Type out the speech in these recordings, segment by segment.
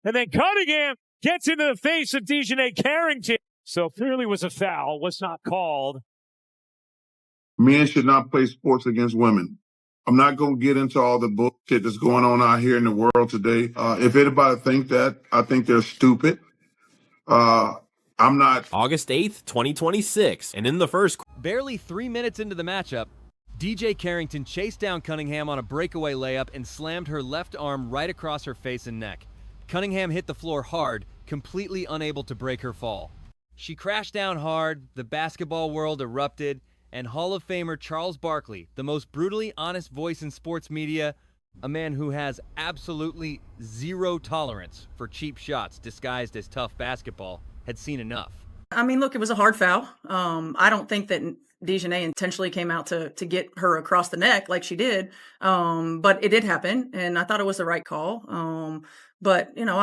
And then Cunningham gets into the face of DiJonai Carrington. So clearly was a foul, was not called. Men should not play sports against women. I'm not going to get into all the bullshit that's going on out here in the world today. If anybody think that, I think they're stupid. I'm not. August 8th, 2026, and in the first. Barely 3 minutes into the matchup, DiJonai Carrington chased down Cunningham on a breakaway layup and slammed her left arm right across her face and neck. Cunningham hit the floor hard, completely unable to break her fall. She crashed down hard, the basketball world erupted, and Hall of Famer Charles Barkley, the most brutally honest voice in sports media, a man who has absolutely zero tolerance for cheap shots disguised as tough basketball, had seen enough. I mean, look, it was a hard foul. I don't think that DiJonai intentionally came out to get her across the neck like she did. But it did happen, and I thought it was the right call. But, you know,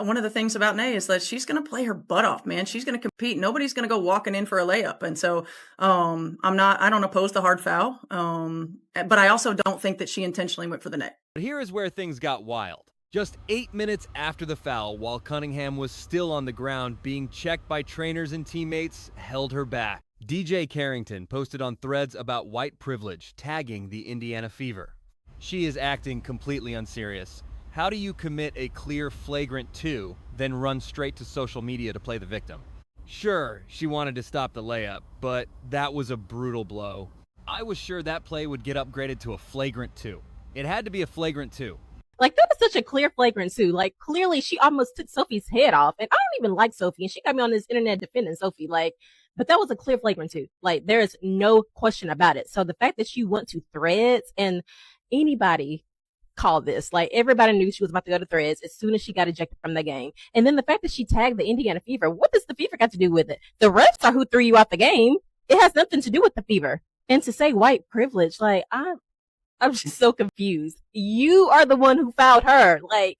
one of the things about Nay is that she's going to play her butt off, man. She's going to compete. Nobody's going to go walking in for a layup. And so I don't oppose the hard foul. But I also don't think that she intentionally went for the neck. But here is where things got wild. Just 8 minutes after the foul, while Cunningham was still on the ground, being checked by trainers and teammates, held her back. DiJonai Carrington posted on Threads about white privilege, tagging the Indiana Fever. She is acting completely unserious. How do you commit a clear flagrant 2, then run straight to social media to play the victim? Sure, she wanted to stop the layup, but that was a brutal blow. I was sure that play would get upgraded to a flagrant 2. It had to be a flagrant 2. Like, that was such a clear flagrant 2. Like, clearly she almost took Sophie's head off. And I don't even like Sophie. And she got me on this internet defending Sophie. Like, but that was a clear flagrant 2. Like, there is no question about it. So the fact that she went to Threads, and anybody called this, like, everybody knew she was about to go to Threads as soon as she got ejected from the game. And then the fact that she tagged the Indiana Fever, what does the Fever got to do with it? The refs are who threw you out the game. It has nothing to do with the Fever. And to say white privilege, like, I'm just so confused. You are the one who fouled her. Like,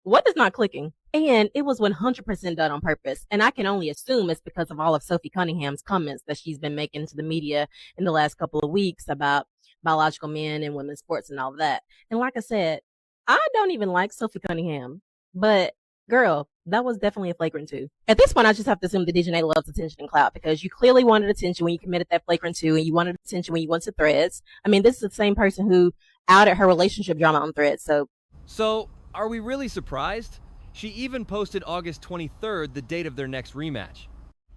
what is not clicking? And it was 100% done on purpose. And I can only assume it's because of all of Sophie Cunningham's comments that she's been making to the media in the last couple of weeks about biological men and women's sports and all that. And like I said, I don't even like Sophie Cunningham, but girl, that was definitely a flagrant 2. At this point, I just have to assume that DiJonai loves attention and clout, because you clearly wanted attention when you committed that flagrant 2, and you wanted attention when you went to Threads. I mean, this is the same person who outed her relationship drama on Threads, So, are we really surprised? She even posted August 23rd, the date of their next rematch.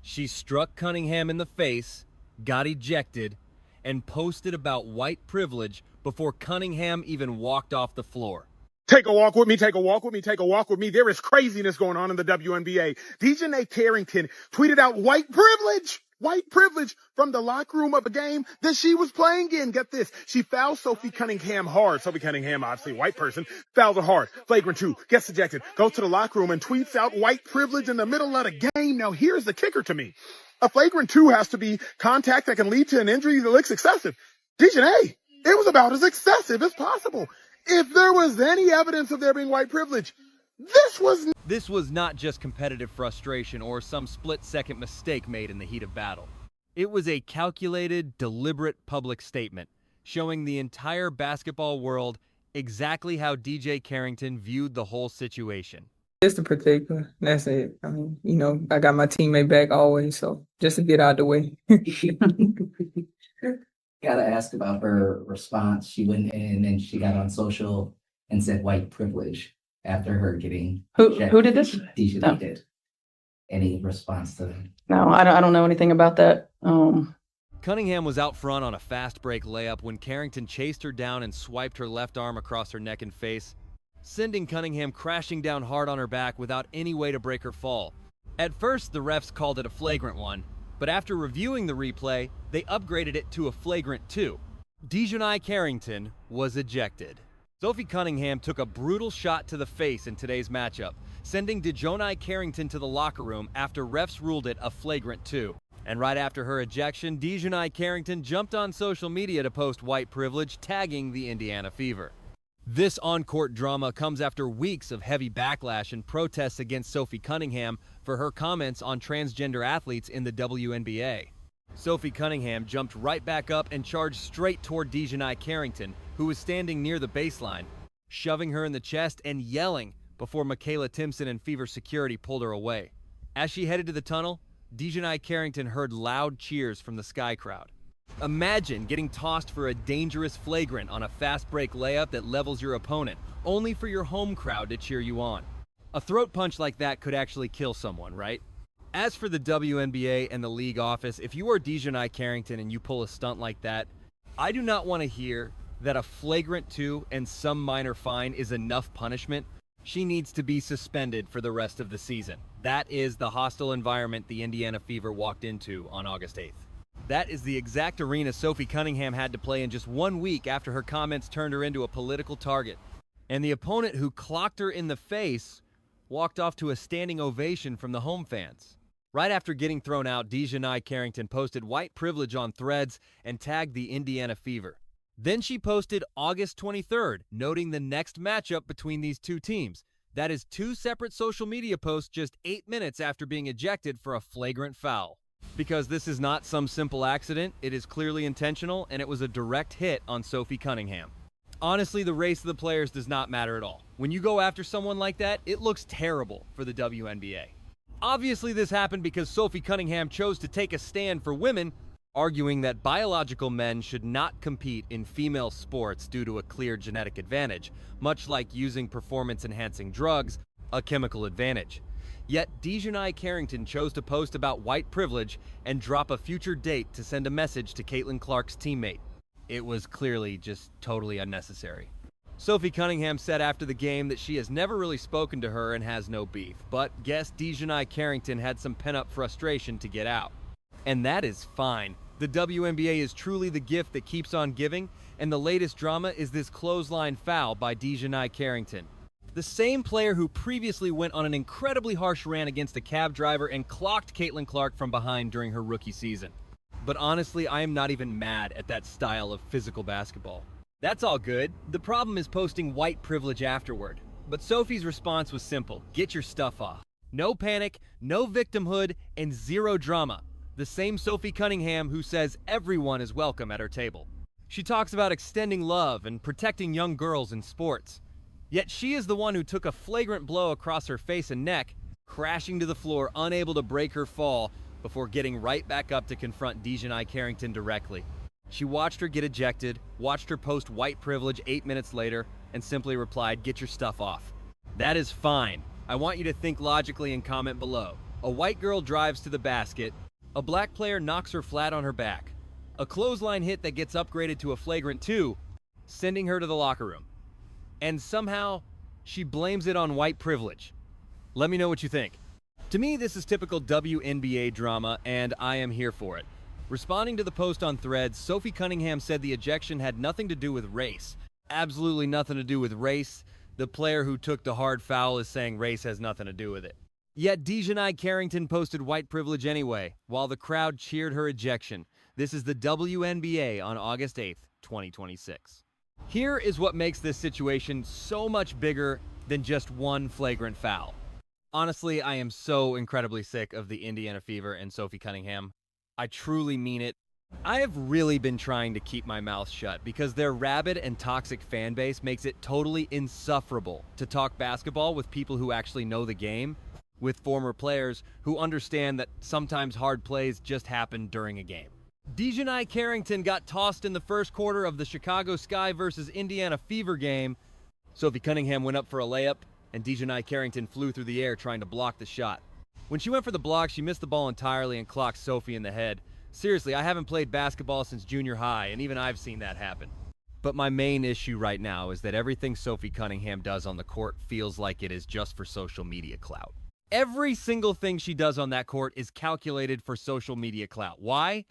She struck Cunningham in the face, got ejected, and posted about white privilege before Cunningham even walked off the floor. Take a walk with me, take a walk with me, take a walk with me. There is craziness going on in the WNBA. DiJonai Carrington tweeted out white privilege from the locker room of a game that she was playing in. Get this. She fouled Sophie Cunningham hard. Sophie Cunningham, obviously a white person, fouled her hard. Flagrant 2, gets ejected, goes to the locker room and tweets out white privilege in the middle of the game. Now here's the kicker to me. A flagrant 2 has to be contact that can lead to an injury that looks excessive. DiJonai, it was about as excessive as possible. If there was any evidence of there being white privilege, this was not just competitive frustration or some split-second mistake made in the heat of battle. It was a calculated, deliberate public statement showing the entire basketball world exactly how DiJonai Carrington viewed the whole situation. Just to protect her. That's it. I mean, you know, I got my teammate back always, so just to get out of the way. Gotta ask about her response. She went in and she got on social and said white privilege after her getting who did this? DiJonai did. Any response to that? No, I don't know anything about that. Cunningham was out front on a fast break layup when Carrington chased her down and swiped her left arm across her neck and face, sending Cunningham crashing down hard on her back without any way to break her fall. At first, the refs called it a flagrant 1, but after reviewing the replay, they upgraded it to a flagrant 2. DiJonai Carrington was ejected. Sophie Cunningham took a brutal shot to the face in today's matchup, sending DiJonai Carrington to the locker room after refs ruled it a flagrant 2. And right after her ejection, DiJonai Carrington jumped on social media to post white privilege, tagging the Indiana Fever. This on-court drama comes after weeks of heavy backlash and protests against Sophie Cunningham for her comments on transgender athletes in the WNBA. Sophie Cunningham jumped right back up and charged straight toward DiJonai Carrington, who was standing near the baseline, shoving her in the chest and yelling, before Michaela Timpson and Fever Security pulled her away. As she headed to the tunnel, DiJonai Carrington heard loud cheers from the Sky crowd. Imagine getting tossed for a dangerous flagrant on a fast break layup that levels your opponent, only for your home crowd to cheer you on. A throat punch like that could actually kill someone, right? As for the WNBA and the league office, if you are DiJonai Carrington and you pull a stunt like that, I do not want to hear that a flagrant 2 and some minor fine is enough punishment. She needs to be suspended for the rest of the season. That is the hostile environment the Indiana Fever walked into on August 8th. That is the exact arena Sophie Cunningham had to play in just 1 week after her comments turned her into a political target. And the opponent who clocked her in the face walked off to a standing ovation from the home fans. Right after getting thrown out, DiJonai Carrington posted white privilege on Threads and tagged the Indiana Fever. Then she posted August 23rd, noting the next matchup between these two teams. That is 2 separate social media posts just 8 minutes after being ejected for a flagrant foul. Because this is not some simple accident, it is clearly intentional, and it was a direct hit on Sophie Cunningham. Honestly, the race of the players does not matter at all. When you go after someone like that, it looks terrible for the WNBA. Obviously, this happened because Sophie Cunningham chose to take a stand for women, arguing that biological men should not compete in female sports due to a clear genetic advantage, much like using performance-enhancing drugs, a chemical advantage. Yet DiJonai Carrington chose to post about white privilege and drop a future date to send a message to Caitlin Clark's teammate. It was clearly just totally unnecessary. Sophie Cunningham said after the game that she has never really spoken to her and has no beef, but guessed DiJonai Carrington had some pent-up frustration to get out. And that is fine. The WNBA is truly the gift that keeps on giving, and the latest drama is this clothesline foul by DiJonai Carrington. The same player who previously went on an incredibly harsh rant against a cab driver and clocked Caitlin Clark from behind during her rookie season. But honestly, I am not even mad at that style of physical basketball. That's all good. The problem is posting white privilege afterward. But Sophie's response was simple: get your stuff off. No panic, no victimhood, and zero drama. The same Sophie Cunningham who says everyone is welcome at her table. She talks about extending love and protecting young girls in sports. Yet she is the one who took a flagrant blow across her face and neck, crashing to the floor, unable to break her fall, before getting right back up to confront DiJonai Carrington directly. She watched her get ejected, watched her post white privilege 8 minutes later, and simply replied, "Get your stuff off." That is fine. I want you to think logically and comment below. A white girl drives to the basket, a black player knocks her flat on her back, a clothesline hit that gets upgraded to a flagrant 2, sending her to the locker room. And somehow, she blames it on white privilege. Let me know what you think. To me, this is typical WNBA drama, and I am here for it. Responding to the post on Threads, Sophie Cunningham said the ejection had nothing to do with race. Absolutely nothing to do with race. The player who took the hard foul is saying race has nothing to do with it. Yet DiJonai Carrington posted white privilege anyway, while the crowd cheered her ejection. This is the WNBA on August 8th, 2026. Here is what makes this situation so much bigger than just one flagrant foul. Honestly, I am so incredibly sick of the Indiana Fever and Sophie Cunningham. I truly mean it. I have really been trying to keep my mouth shut because their rabid and toxic fan base makes it totally insufferable to talk basketball with people who actually know the game, with former players who understand that sometimes hard plays just happen during a game. DiJonai Carrington got tossed in the first quarter of the Chicago Sky versus Indiana Fever game. Sophie Cunningham went up for a layup, and DiJonai Carrington flew through the air trying to block the shot. When she went for the block, she missed the ball entirely and clocked Sophie in the head. Seriously, I haven't played basketball since junior high, and even I've seen that happen. But my main issue right now is that everything Sophie Cunningham does on the court feels like it is just for social media clout. Every single thing she does on that court is calculated for social media clout. Why?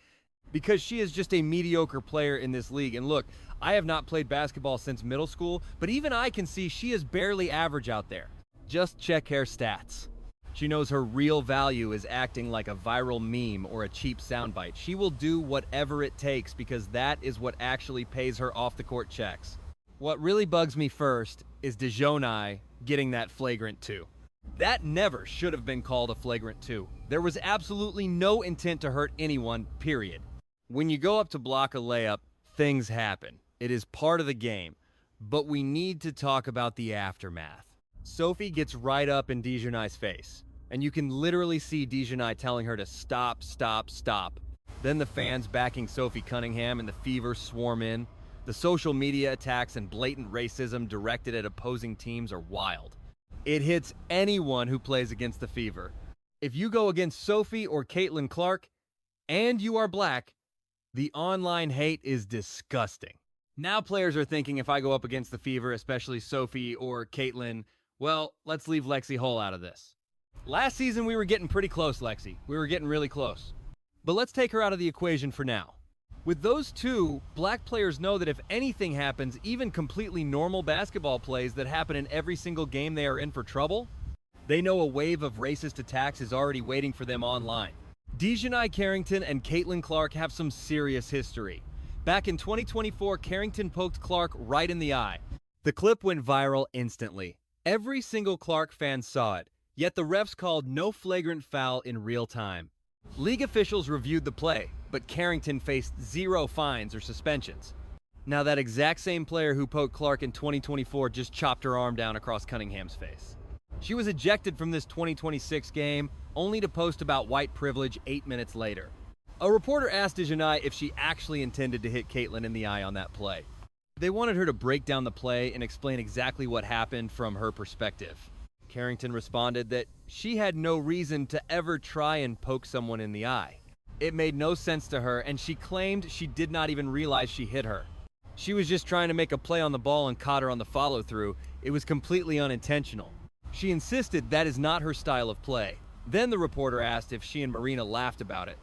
Because she is just a mediocre player in this league. And look, I have not played basketball since middle school, but even I can see she is barely average out there. Just check her stats. She knows her real value is acting like a viral meme or a cheap soundbite. She will do whatever it takes because that is what actually pays her off-the-court checks. What really bugs me first is DiJonai getting that flagrant 2. That never should have been called a flagrant 2. There was absolutely no intent to hurt anyone, period. When you go up to block a layup, things happen. It is part of the game. But we need to talk about the aftermath. Sophie gets right up in DiJonai's face, and you can literally see DiJonai telling her to stop, stop, stop. Then the fans backing Sophie Cunningham and the Fever swarm in. The social media attacks and blatant racism directed at opposing teams are wild. It hits anyone who plays against the Fever. If you go against Sophie or Caitlin Clark, and you are black, the online hate is disgusting. Now players are thinking if I go up against the Fever, especially Sophie or Caitlin, well, let's leave Lexi Hull out of this. Last season we were getting pretty close, Lexi. We were getting really close. But let's take her out of the equation for now. With those two, black players know that if anything happens, even completely normal basketball plays that happen in every single game they are in for trouble, they know a wave of racist attacks is already waiting for them online. DiJonai Carrington and Caitlin Clark have some serious history. Back in 2024, Carrington poked Clark right in the eye. The clip went viral instantly. Every single Clark fan saw it, yet the refs called no flagrant foul in real time. League officials reviewed the play, but Carrington faced 0 fines or suspensions. Now that exact same player who poked Clark in 2024 just chopped her arm down across Cunningham's face. She was ejected from this 2026 game, only to post about white privilege 8 minutes later. A reporter asked DiJonai if she actually intended to hit Caitlin in the eye on that play. They wanted her to break down the play and explain exactly what happened from her perspective. Carrington responded that she had no reason to ever try and poke someone in the eye. It made no sense to her, and she claimed she did not even realize she hit her. She was just trying to make a play on the ball and caught her on the follow-through. It was completely unintentional. She insisted that is not her style of play. Then the reporter asked if she and Marina laughed about it.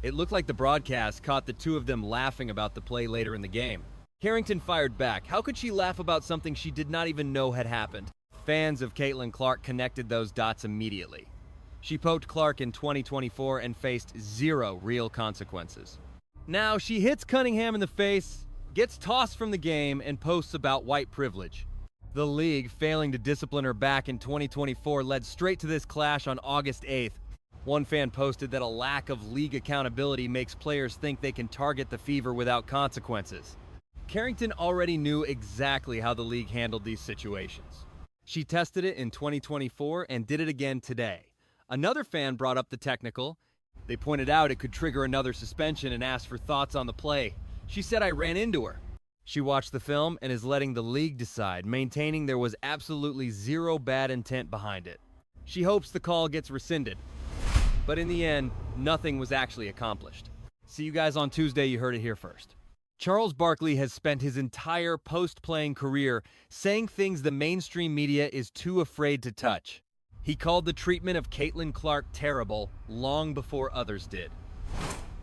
It looked like the broadcast caught the two of them laughing about the play later in the game. Carrington fired back. How could she laugh about something she did not even know had happened? Fans of Caitlin Clark connected those dots immediately. She poked Clark in 2024 and faced 0 real consequences. Now she hits Cunningham in the face, gets tossed from the game, and posts about white privilege. The league, failing to discipline her back in 2024, led straight to this clash on August 8th. One fan posted that a lack of league accountability makes players think they can target the Fever without consequences. Carrington already knew exactly how the league handled these situations. She tested it in 2024 and did it again today. Another fan brought up the technical. They pointed out it could trigger another suspension and asked for thoughts on the play. She said, "I ran into her." She watched the film and is letting the league decide, maintaining there was absolutely 0 bad intent behind it. She hopes the call gets rescinded. But in the end, nothing was actually accomplished. See you guys on Tuesday. You heard it here first. Charles Barkley has spent his entire post-playing career saying things the mainstream media is too afraid to touch. He called the treatment of Caitlin Clark terrible long before others did.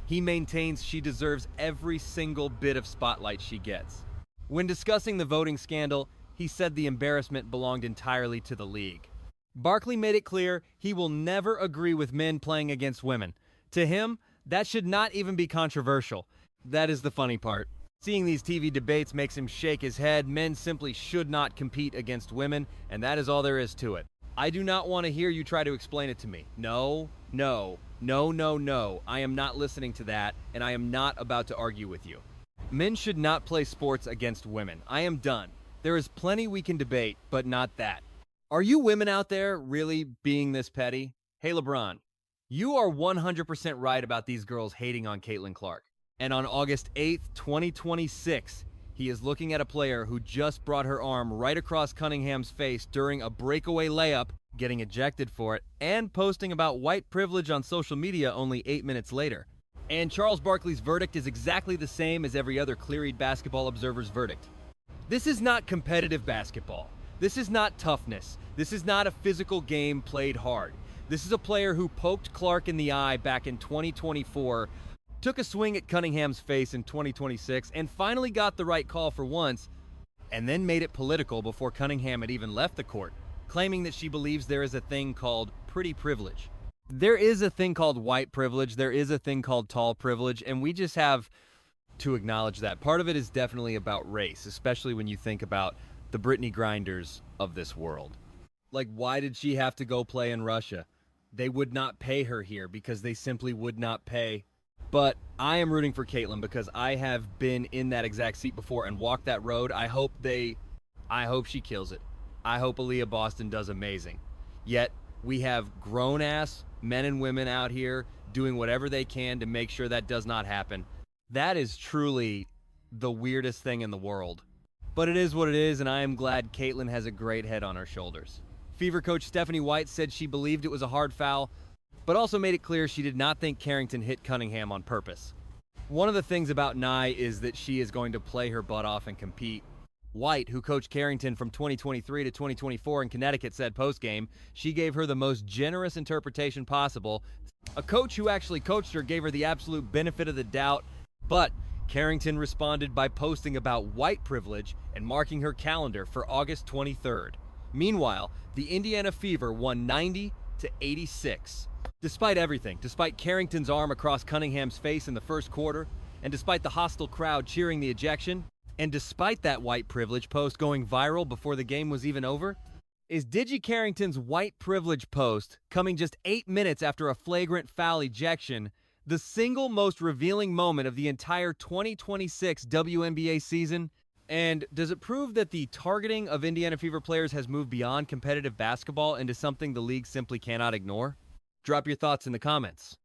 He maintains she deserves every single bit of spotlight she gets. When discussing the voting scandal, he said the embarrassment belonged entirely to the league. Barkley made it clear he will never agree with men playing against women. To him, that should not even be controversial. That is the funny part. Seeing these TV debates makes him shake his head. Men simply should not compete against women, and that is all there is to it. I do not want to hear you try to explain it to me. No, no, no, no, no. I am not listening to that, and I am not about to argue with you. Men should not play sports against women. I am done. There is plenty we can debate, but not that. Are you women out there really being this petty? Hey, LeBron, you are 100% right about these girls hating on Caitlin Clark. And on August 8th, 2026, he is looking at a player who just brought her arm right across Cunningham's face during a breakaway layup, getting ejected for it, and posting about white privilege on social media only 8 minutes later. And Charles Barkley's verdict is exactly the same as every other clear-eyed basketball observer's verdict. This is not competitive basketball. This is not toughness. This is not a physical game played hard. This is a player who poked Clark in the eye back in 2024, took a swing at Cunningham's face in 2026, and finally got the right call for once, and then made it political before Cunningham had even left the court, claiming that she believes there is a thing called pretty privilege. There is a thing called white privilege, there is a thing called tall privilege, and we just have to acknowledge that. Part of it is definitely about race, especially when you think about the Brittany Grinders of this world. Like, why did she have to go play in Russia? They would not pay her here because they simply would not pay. But I am rooting for Caitlin because I have been in that exact seat before and walked that road. I hope she kills it. I hope Aaliyah Boston does amazing. Yet, we have grown-ass men and women out here doing whatever they can to make sure that does not happen. That is truly the weirdest thing in the world. But it is what it is, and I am glad Caitlin has a great head on her shoulders. Fever coach Stephanie White said she believed it was a hard foul, but also made it clear she did not think Carrington hit Cunningham on purpose. One of the things about Nye is that she is going to play her butt off and compete. White, who coached Carrington from 2023 to 2024 in Connecticut, said post-game she gave her the most generous interpretation possible. A coach who actually coached her gave her the absolute benefit of the doubt, but Carrington responded by posting about white privilege and marking her calendar for August 23rd. Meanwhile, the Indiana Fever won 90-86. Despite everything, despite Carrington's arm across Cunningham's face in the first quarter, and despite the hostile crowd cheering the ejection, and despite that white privilege post going viral before the game was even over, is Digi Carrington's white privilege post, coming just 8 minutes after a flagrant foul ejection, the single most revealing moment of the entire 2026 WNBA season? And does it prove that the targeting of Indiana Fever players has moved beyond competitive basketball into something the league simply cannot ignore? Drop your thoughts in the comments.